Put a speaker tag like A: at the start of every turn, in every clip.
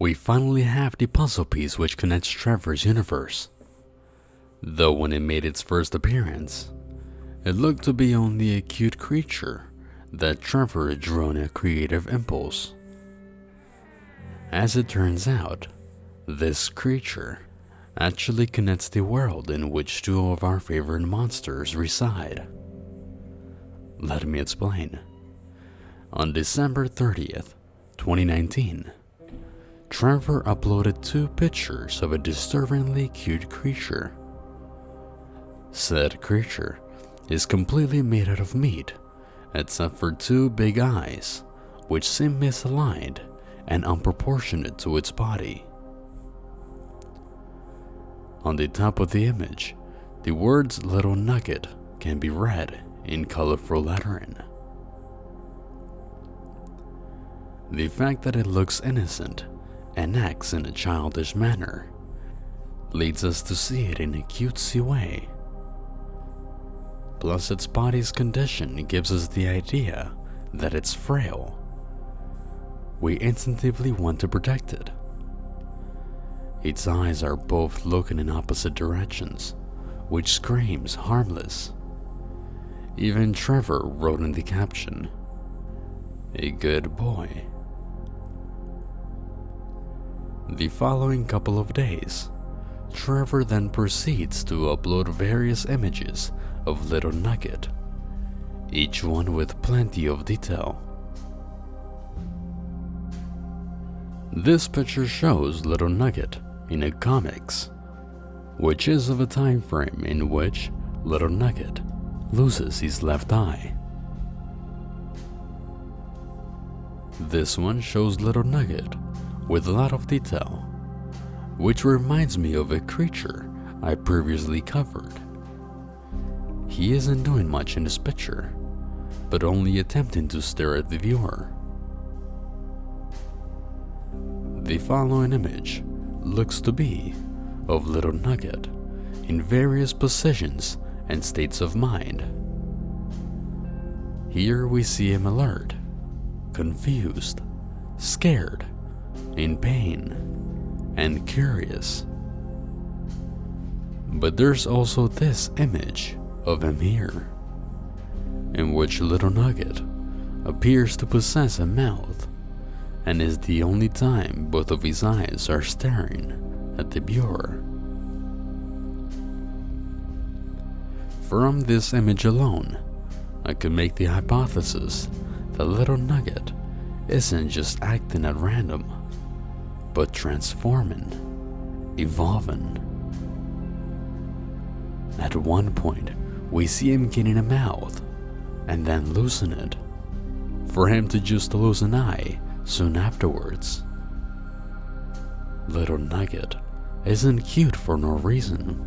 A: we finally have the puzzle piece which connects Trevor's universe. Though when it made its first appearance, it looked to be only a cute creature that Trevor drew on a creative impulse. As it turns out, this creature actually connects the world in which two of our favorite monsters reside. Let me explain. On December 30th, 2019, Trevor uploaded 2 pictures of a disturbingly cute creature. Said creature is completely made out of meat, except for 2 big eyes, which seem misaligned and unproportionate to its body. On the top of the image, the words Lil Nugget can be read in colorful lettering. The fact that it looks innocent and acts in a childish manner leads us to see it in a cutesy way. Plus, its body's condition gives us the idea that it's frail. We instinctively want to protect it. Its eyes are both looking in opposite directions, which screams harmless. Even Trevor wrote in the caption, "A good boy." The following couple of days, Trevor then proceeds to upload various images of Lil Nugget, each one with plenty of detail. This picture shows Lil Nugget in a comics, which is of a time frame in which Lil Nugget loses his left eye. This one shows Lil Nugget with a lot of detail, which reminds me of a creature I previously covered. He isn't doing much in this picture, but only attempting to stare at the viewer. The following image looks to be of Lil Nugget in various positions and states of mind. Here we see him alert, confused, scared, in pain, and curious. But there's also this image of him here, in which Lil Nugget appears to possess a mouth and is the only time both of his eyes are staring at the viewer. From this image alone, I could make the hypothesis that Lil Nugget isn't just acting at random, but transforming, evolving. At one point, we see him getting a mouth and then losing it, for him to just lose an eye soon afterwards. Lil Nugget isn't cute for no reason.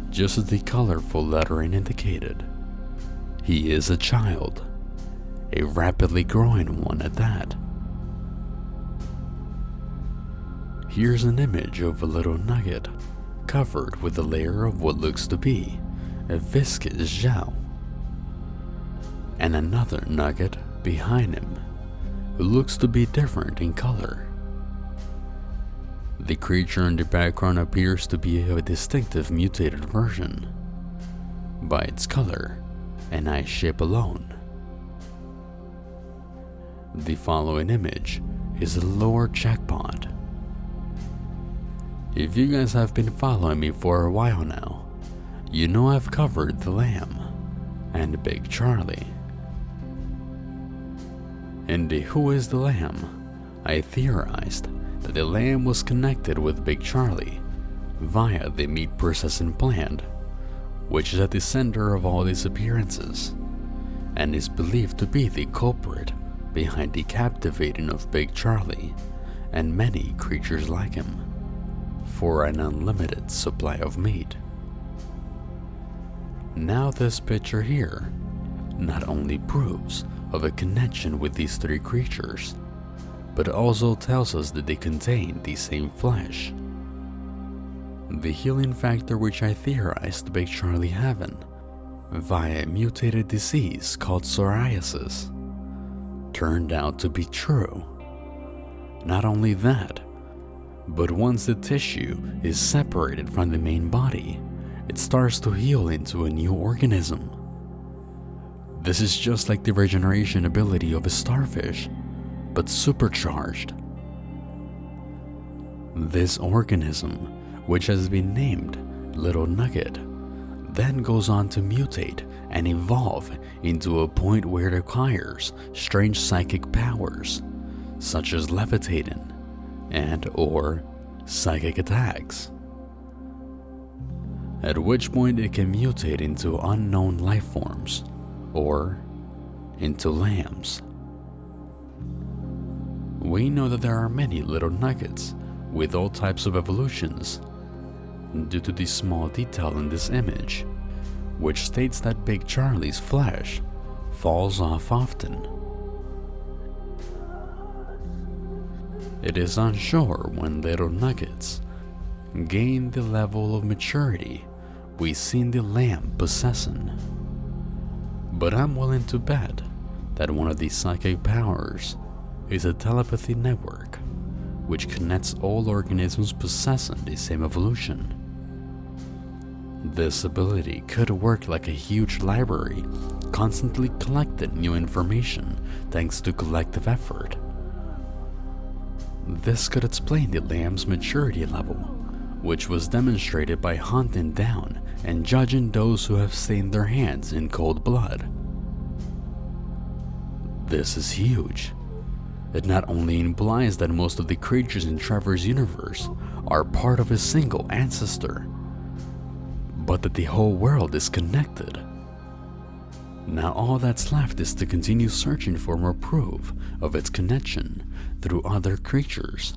A: Just as the colorful lettering indicated, he is a child, a rapidly growing one at that. Here's an image of a Lil Nugget covered with a layer of what looks to be a viscous gel, and another nugget behind him who looks to be different in color. The creature in the background appears to be a distinctive mutated version by its color and eye shape alone. The following image is a lower jackpot. If you guys have been following me for a while now, you know I've covered the Lamb and Big Charlie. In the Who is the Lamb, I theorized that the Lamb was connected with Big Charlie via the meat processing plant, which is at the center of all these appearances, and is believed to be the culprit behind the captivating of Big Charlie and many creatures like him for an unlimited supply of meat. Now this picture here not only proves of a connection with these 3 creatures, but also tells us that they contain the same flesh. The healing factor which I theorized Big Charlie having via a mutated disease called psoriasis turned out to be true, Not only that, but once the tissue is separated from the main body, it starts to heal into a new organism. This is just like the regeneration ability of a starfish, but supercharged. This organism, which has been named Lil Nugget, then goes on to mutate and evolve into a point where it acquires strange psychic powers, such as levitating and/or psychic attacks. At which point it can mutate into unknown life forms, or into lambs. We know that there are many Lil Nuggets with all types of evolutions, due to the small detail in this image, which states that Big Charlie's flesh falls off often. It is unsure when Lil Nuggets gain the level of maturity we seen the lamb possessing, but I'm willing to bet that one of these psychic powers is a telepathy network which connects all organisms possessing the same evolution. This ability could work like a huge library, constantly collecting new information thanks to collective effort. This could explain the lamb's maturity level, which was demonstrated by hunting down and judging those who have stained their hands in cold blood. This is huge. It not only implies that most of the creatures in Trevor's universe are part of a single ancestor, but that the whole world is connected. Now all that's left is to continue searching for more proof of its connection through other creatures,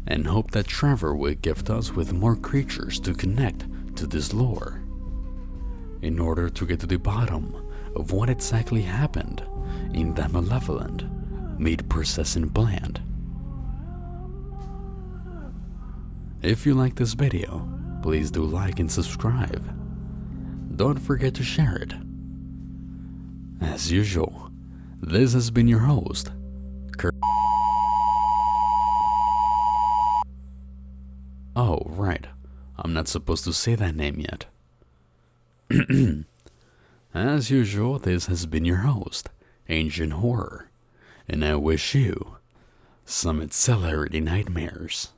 A: and hope that Trevor will gift us with more creatures to connect to this lore, in order to get to the bottom of what exactly happened in that malevolent meat processing plant. If you like this video, please do like and subscribe. Don't forget to share it. As usual, this has been your host, Oh, right. I'm not supposed to say that name yet. As usual, this has been your host, Ancient Horror, and I wish you some accelerating nightmares.